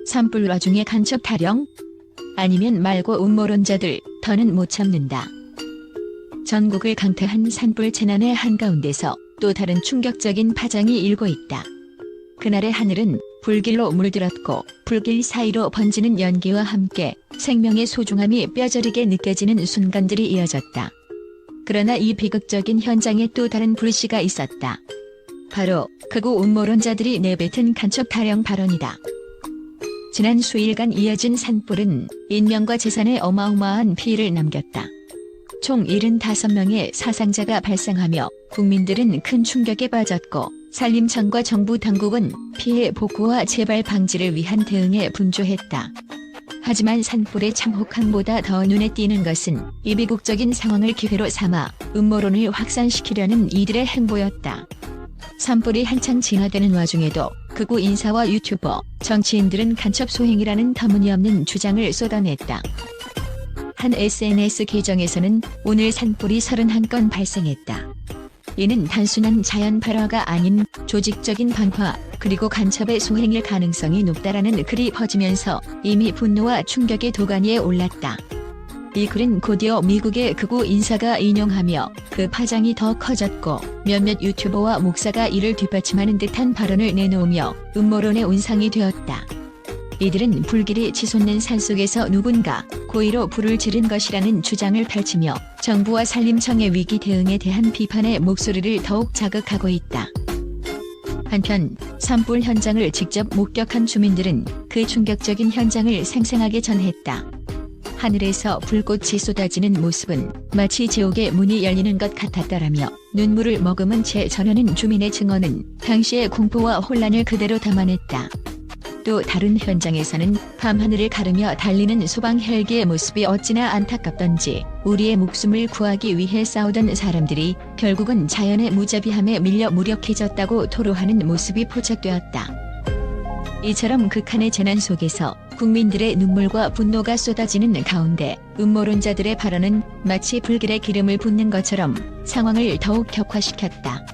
산불 와중에 간첩 타령? 아니면 말고 음모론자들, 더는 못 참는다. 전국을 강타한 산불 재난의 한가운데서 또 다른 충격적인 파장이 일고 있다. 그날의 하늘은 불길로 물들었고 불길 사이로 번지는 연기와 함께 생명의 소중함이 뼈저리게 느껴지는 순간들이 이어졌다. 그러나 이 비극적인 현장에 또 다른 불씨가 있었다. 바로 극우 음모론자들이 내뱉은 간첩 타령 발언이다. 지난 수일간 이어진 산불은 인명과 재산에 어마어마한 피해를 남겼다. 총 75명의 사상자가 발생하며 국민들은 큰 충격에 빠졌고 산림청과 정부 당국은 피해 복구와 재발 방지를 위한 대응에 분주했다. 하지만 산불의 참혹함보다 더 눈에 띄는 것은 이 비극적인 상황을 기회로 삼아 음모론을 확산시키려는 이들의 행보였다. 산불이 한창 진화되는 와중에도 극우 인사와 유튜버, 정치인들은 간첩 소행이라는 터무니없는 주장을 쏟아냈다. 한 SNS 계정에서는 오늘 산불이 31건 발생했다. 이는 단순한 자연 발화가 아닌 조직적인 반화 그리고 간첩의 소행일 가능성이 높다라는 글이 퍼지면서 이미 분노와 충격의 도가니에 올랐다. 이 글은 곧이어 미국의 극우 인사가 인용하며 그 파장이 더 커졌고 몇몇 유튜버와 목사가 이를 뒷받침하는 듯한 발언을 내놓으며 음모론의 온상이 되었다. 이들은 불길이 치솟는 산속에서 누군가 고의로 불을 지른 것이라는 주장을 펼치며 정부와 산림청의 위기 대응에 대한 비판의 목소리를 더욱 자극하고 있다. 한편 산불 현장을 직접 목격한 주민들은 그 충격적인 현장을 생생하게 전했다. 하늘에서 불꽃이 쏟아지는 모습은 마치 지옥의 문이 열리는 것 같았다라며 눈물을 머금은 채 전하는 주민의 증언은 당시의 공포와 혼란을 그대로 담아냈다. 또 다른 현장에서는 밤하늘을 가르며 달리는 소방 헬기의 모습이 어찌나 안타깝던지 우리의 목숨을 구하기 위해 싸우던 사람들이 결국은 자연의 무자비함에 밀려 무력해졌다고 토로하는 모습이 포착되었다. 이처럼 극한의 재난 속에서 국민들의 눈물과 분노가 쏟아지는 가운데 음모론자들의 발언은 마치 불길에 기름을 붓는 것처럼 상황을 더욱 격화시켰다.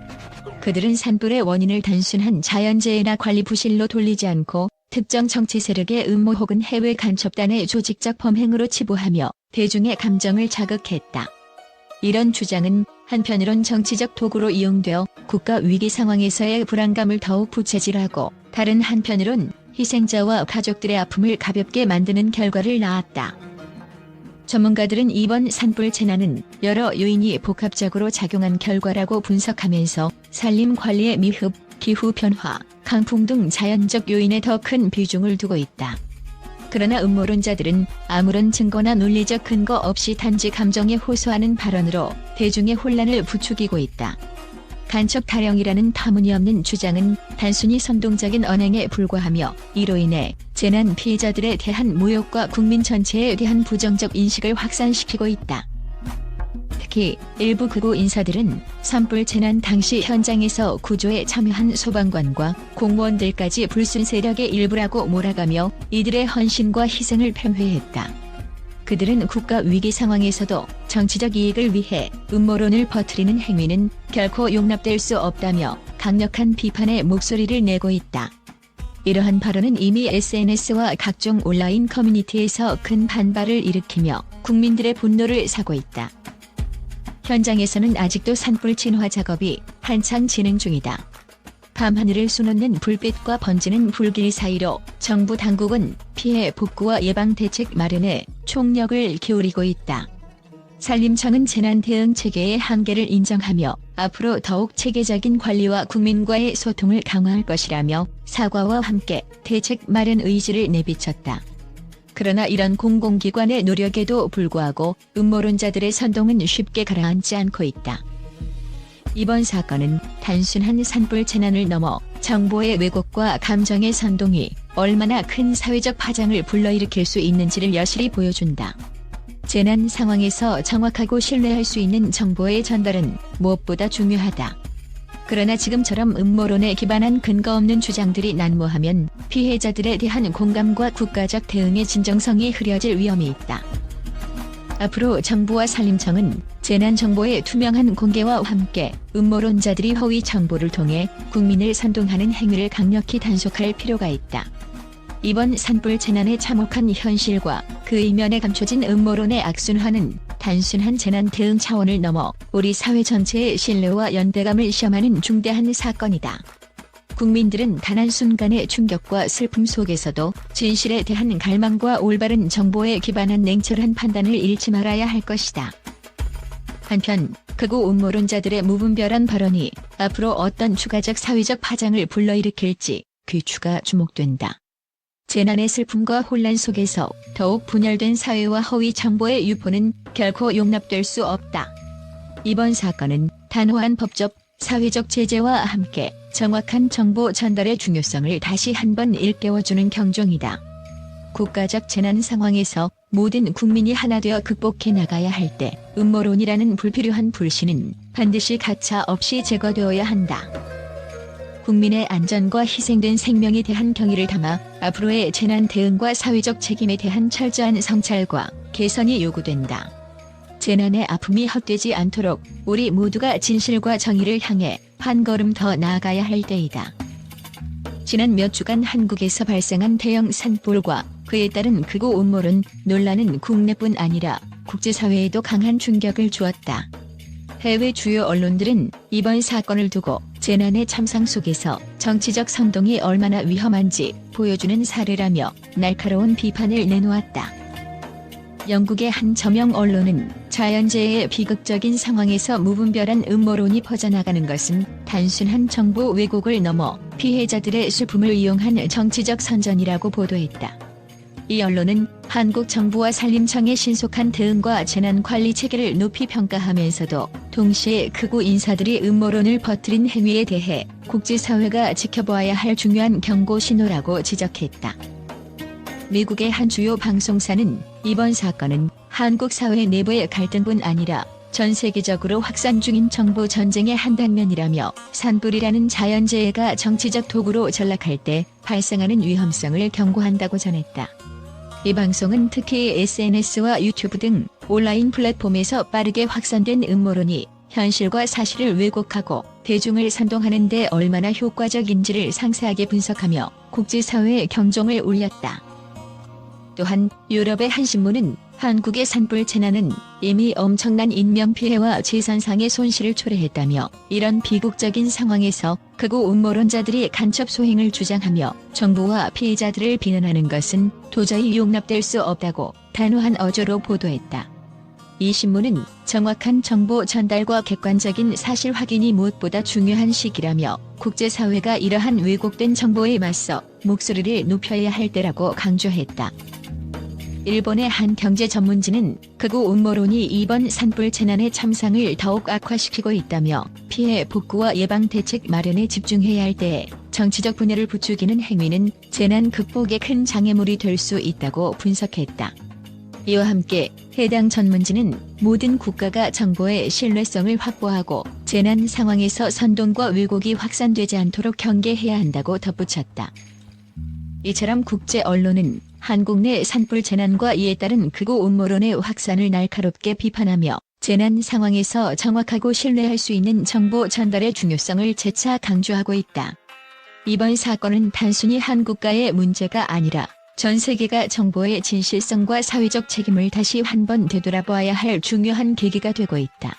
그들은 산불의 원인을 단순한 자연재해나 관리 부실로 돌리지 않고 특정 정치 세력의 음모 혹은 해외 간첩단의 조직적 범행으로 치부하며 대중의 감정을 자극했다. 이런 주장은 한편으론 정치적 도구로 이용되어 국가 위기 상황에서의 불안감을 더욱 부채질하고 다른 한편으론 희생자와 가족들의 아픔을 가볍게 만드는 결과를 낳았다. 전문가들은 이번 산불 재난은 여러 요인이 복합적으로 작용한 결과라고 분석하면서 산림 관리의 미흡, 기후 변화, 강풍 등 자연적 요인에 더 큰 비중을 두고 있다. 그러나 음모론자들은 아무런 증거나 논리적 근거 없이 단지 감정에 호소하는 발언으로 대중의 혼란을 부추기고 있다. 간첩 타령이라는 터무니없는 주장은 단순히 선동적인 언행에 불과하며 이로 인해 재난 피해자들에 대한 모욕과 국민 전체에 대한 부정적 인식을 확산시키고 있다. 특히 일부 극우 인사들은 산불 재난 당시 현장에서 구조에 참여한 소방관과 공무원들까지 불순 세력의 일부라고 몰아가며 이들의 헌신과 희생을 폄훼했다. 그들은 국가 위기 상황에서도 정치적 이익을 위해 음모론을 퍼뜨리는 행위는 결코 용납될 수 없다며 강력한 비판의 목소리를 내고 있다. 이러한 발언은 이미 SNS와 각종 온라인 커뮤니티에서 큰 반발을 일으키며 국민들의 분노를 사고 있다. 현장에서는 아직도 산불 진화 작업이 한창 진행 중이다. 밤하늘을 수놓는 불빛과 번지는 불길 사이로 정부 당국은 피해 복구와 예방 대책 마련에 총력을 기울이고 있다. 산림청은 재난 대응 체계의 한계를 인정하며 앞으로 더욱 체계적인 관리와 국민과의 소통을 강화할 것이라며 사과와 함께 대책 마련 의지를 내비쳤다. 그러나 이런 공공기관의 노력에도 불구하고 음모론자들의 선동은 쉽게 가라앉지 않고 있다. 이번 사건은 단순한 산불 재난을 넘어 정보의 왜곡과 감정의 선동이 얼마나 큰 사회적 파장을 불러일으킬 수 있는지를 여실히 보여준다. 재난 상황에서 정확하고 신뢰할 수 있는 정보의 전달은 무엇보다 중요하다. 그러나 지금처럼 음모론에 기반한 근거 없는 주장들이 난무하면 피해자들에 대한 공감과 국가적 대응의 진정성이 흐려질 위험이 있다. 앞으로 정부와 산림청은 재난정보의 투명한 공개와 함께 음모론자들이 허위 정보를 통해 국민을 선동하는 행위를 강력히 단속할 필요가 있다. 이번 산불 재난에 참혹한 현실과 그 이면에 감춰진 음모론의 악순환은 단순한 재난 대응 차원을 넘어 우리 사회 전체의 신뢰와 연대감을 시험하는 중대한 사건이다. 국민들은 단 한순간의 충격과 슬픔 속에서도 진실에 대한 갈망과 올바른 정보에 기반한 냉철한 판단을 잃지 말아야 할 것이다. 한편 극우 음모론자들의 무분별한 발언이 앞으로 어떤 추가적 사회적 파장을 불러일으킬지 귀추가 주목된다. 재난의 슬픔과 혼란 속에서 더욱 분열된 사회와 허위 정보의 유포는 결코 용납될 수 없다. 이번 사건은 단호한 법적, 사회적 제재와 함께 정확한 정보 전달의 중요성을 다시 한번 일깨워주는 경종이다. 국가적 재난 상황에서 모든 국민이 하나 되어 극복해 나가야 할 때 음모론이라는 불필요한 불신은 반드시 가차 없이 제거되어야 한다. 국민의 안전과 희생된 생명에 대한 경의를 담아 앞으로의 재난 대응과 사회적 책임에 대한 철저한 성찰과 개선이 요구된다. 재난의 아픔이 헛되지 않도록 우리 모두가 진실과 정의를 향해 한 걸음 더 나아가야 할 때이다. 지난 몇 주간 한국에서 발생한 대형 산불과 그에 따른 극우 음모론 논란은 국내뿐 아니라 국제사회에도 강한 충격을 주었다. 해외 주요 언론들은 이번 사건을 두고 재난의 참상 속에서 정치적 선동이 얼마나 위험한지 보여주는 사례라며 날카로운 비판을 내놓았다. 영국의 한 저명 언론은 자연재해의 비극적인 상황에서 무분별한 음모론이 퍼져나가는 것은 단순한 정보 왜곡을 넘어 피해자들의 슬픔을 이용한 정치적 선전이라고 보도했다. 이 언론은 한국 정부와 산림청의 신속한 대응과 재난 관리 체계를 높이 평가하면서도 동시에 극우 인사들이 음모론을 퍼뜨린 행위에 대해 국제사회가 지켜봐야 할 중요한 경고 신호라고 지적했다. 미국의 한 주요 방송사는 이번 사건은 한국 사회 내부의 갈등뿐 아니라 전 세계적으로 확산 중인 정보 전쟁의 한 단면이라며 산불이라는 자연재해가 정치적 도구로 전락할 때 발생하는 위험성을 경고한다고 전했다. 이 방송은 특히 SNS와 유튜브 등 온라인 플랫폼에서 빠르게 확산된 음모론이 현실과 사실을 왜곡하고 대중을 선동하는 데 얼마나 효과적인지를 상세하게 분석하며 국제사회의 경종을 울렸다. 또한 유럽의 한 신문은 한국의 산불 재난은 이미 엄청난 인명피해와 재산상의 손실을 초래했다며 이런 비극적인 상황에서 극우 음모론자들이 간첩 소행을 주장하며 정부와 피해자들을 비난하는 것은 도저히 용납될 수 없다고 단호한 어조로 보도했다. 이 신문은 정확한 정보 전달과 객관적인 사실 확인이 무엇보다 중요한 시기라며 국제사회가 이러한 왜곡된 정보에 맞서 목소리를 높여야 할 때라고 강조했다. 일본의 한 경제 전문지는 극우 음모론이 이번 산불 재난의 참상을 더욱 악화시키고 있다며 피해 복구와 예방 대책 마련에 집중해야 할 때에 정치적 분열을 부추기는 행위는 재난 극복에 큰 장애물이 될 수 있다고 분석했다. 이와 함께 해당 전문지는 모든 국가가 정보의 신뢰성을 확보하고 재난 상황에서 선동과 왜곡이 확산되지 않도록 경계해야 한다고 덧붙였다. 이처럼 국제 언론은 한국 내 산불 재난과 이에 따른 극우 음모론의 확산을 날카롭게 비판하며 재난 상황에서 정확하고 신뢰할 수 있는 정보 전달의 중요성을 재차 강조하고 있다. 이번 사건은 단순히 한 국가의 문제가 아니라 전 세계가 정보의 진실성과 사회적 책임을 다시 한번 되돌아봐야 할 중요한 계기가 되고 있다.